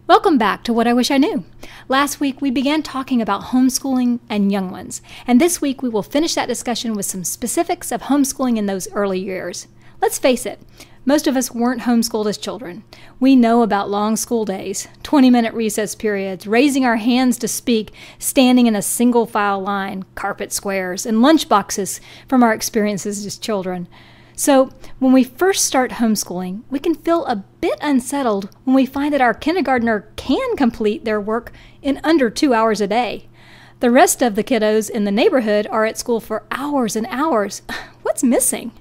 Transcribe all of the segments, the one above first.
Welcome back to What I Wish I Knew. Last week we began talking about homeschooling and young ones, and this week we will finish that discussion with some specifics of homeschooling in those early years. Let's face it, most of us weren't homeschooled as children. We know about long school days, 20-minute recess periods, raising our hands to speak, standing in a single file line, carpet squares, and lunch boxes from our experiences as children. So when we first start homeschooling, we can feel a bit unsettled when we find that our kindergartner can complete their work in under 2 hours a day. The rest of the kiddos in the neighborhood are at school for hours and hours. What's missing?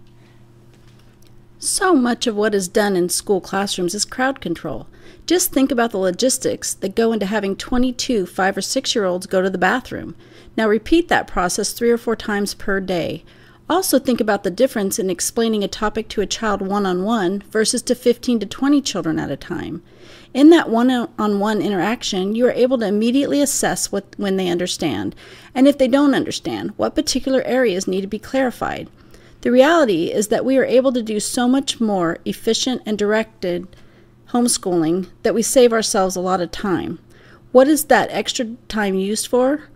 So much of what is done in school classrooms is crowd control. Just think about the logistics that go into having 22 5- or 6-year-olds go to the bathroom. Now repeat that process 3 or 4 times per day. Also think about the difference in explaining a topic to a child one-on-one versus to 15 to 20 children at a time. In that one-on-one interaction, you are able to immediately assess when they understand, and if they don't understand, what particular areas need to be clarified. The reality is that we are able to do so much more efficient and directed homeschooling that we save ourselves a lot of time. What is that extra time used for?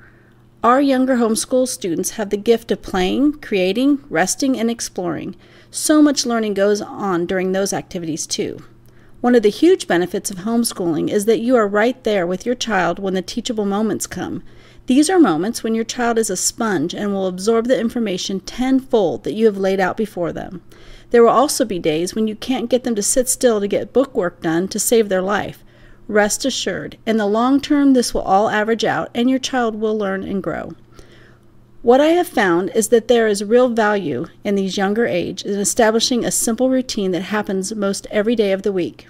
Our younger homeschool students have the gift of playing, creating, resting, and exploring. So much learning goes on during those activities too. One of the huge benefits of homeschooling is that you are right there with your child when the teachable moments come. These are moments when your child is a sponge and will absorb the information tenfold that you have laid out before them. There will also be days when you can't get them to sit still to get book work done to save their life. Rest assured, in the long term, this will all average out and your child will learn and grow. What I have found is that there is real value in these younger age in establishing a simple routine that happens most every day of the week.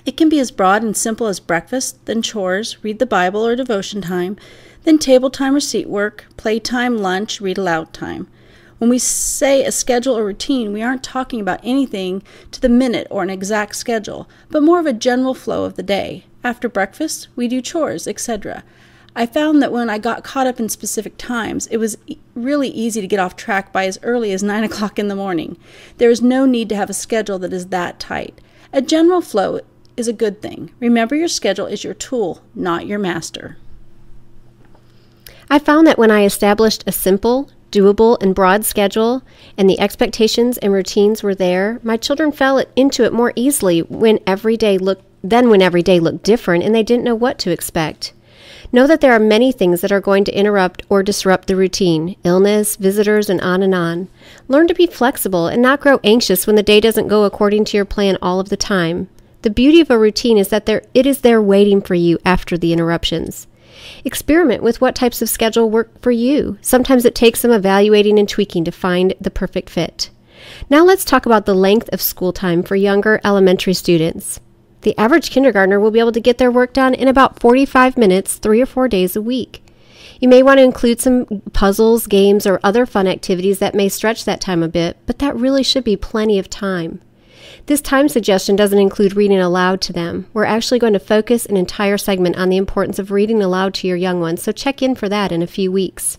It can be as broad and simple as breakfast, then chores, read the Bible or devotion time, then table time or seat work, playtime, lunch, read aloud time. When we say a schedule or routine, we aren't talking about anything to the minute or an exact schedule, but more of a general flow of the day. After breakfast, we do chores, etc. I found that when I got caught up in specific times, it was really easy to get off track by as early as 9 o'clock in the morning. There is no need to have a schedule that is that tight. A general flow is a good thing. Remember, your schedule is your tool, not your master. I found that when I established a simple, doable, and broad schedule, and the expectations and routines were there, my children fell into it more easily when every day looked different and they didn't know what to expect. Know that there are many things that are going to interrupt or disrupt the routine: illness, visitors, and on and on. Learn to be flexible and not grow anxious when the day doesn't go according to your plan all of the time. The beauty of a routine is that it is there waiting for you after the interruptions. Experiment with what types of schedule work for you. Sometimes it takes some evaluating and tweaking to find the perfect fit. Now let's talk about the length of school time for younger elementary students. The average kindergartner will be able to get their work done in about 45 minutes, 3 or 4 days a week. You may want to include some puzzles, games, or other fun activities that may stretch that time a bit, but that really should be plenty of time. This time suggestion doesn't include reading aloud to them. We're actually going to focus an entire segment on the importance of reading aloud to your young ones, so check in for that in a few weeks.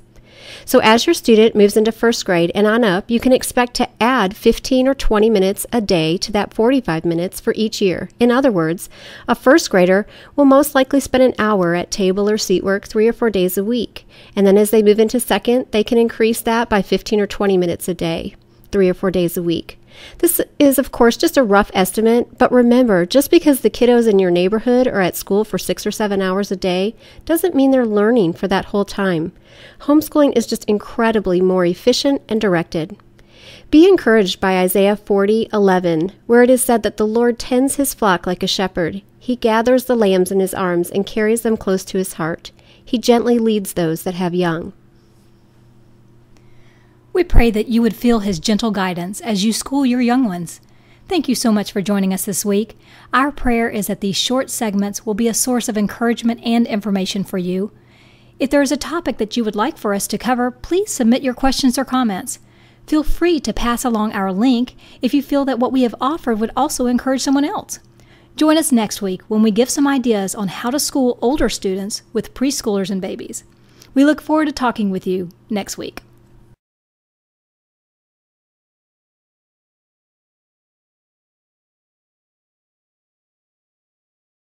So as your student moves into first grade and on up, you can expect to add 15 or 20 minutes a day to that 45 minutes for each year. In other words, a first grader will most likely spend an hour at table or seat work 3 or 4 days a week. And then as they move into second, they can increase that by 15 or 20 minutes a day, 3 or 4 days a week. This is, of course, just a rough estimate, but remember, just because the kiddos in your neighborhood are at school for 6 or 7 hours a day doesn't mean they're learning for that whole time. Homeschooling is just incredibly more efficient and directed. Be encouraged by Isaiah 40:11, where it is said that the Lord tends his flock like a shepherd. He gathers the lambs in his arms and carries them close to his heart. He gently leads those that have young. We pray that you would feel his gentle guidance as you school your young ones. Thank you so much for joining us this week. Our prayer is that these short segments will be a source of encouragement and information for you. If there is a topic that you would like for us to cover, please submit your questions or comments. Feel free to pass along our link if you feel that what we have offered would also encourage someone else. Join us next week when we give some ideas on how to school older students with preschoolers and babies. We look forward to talking with you next week.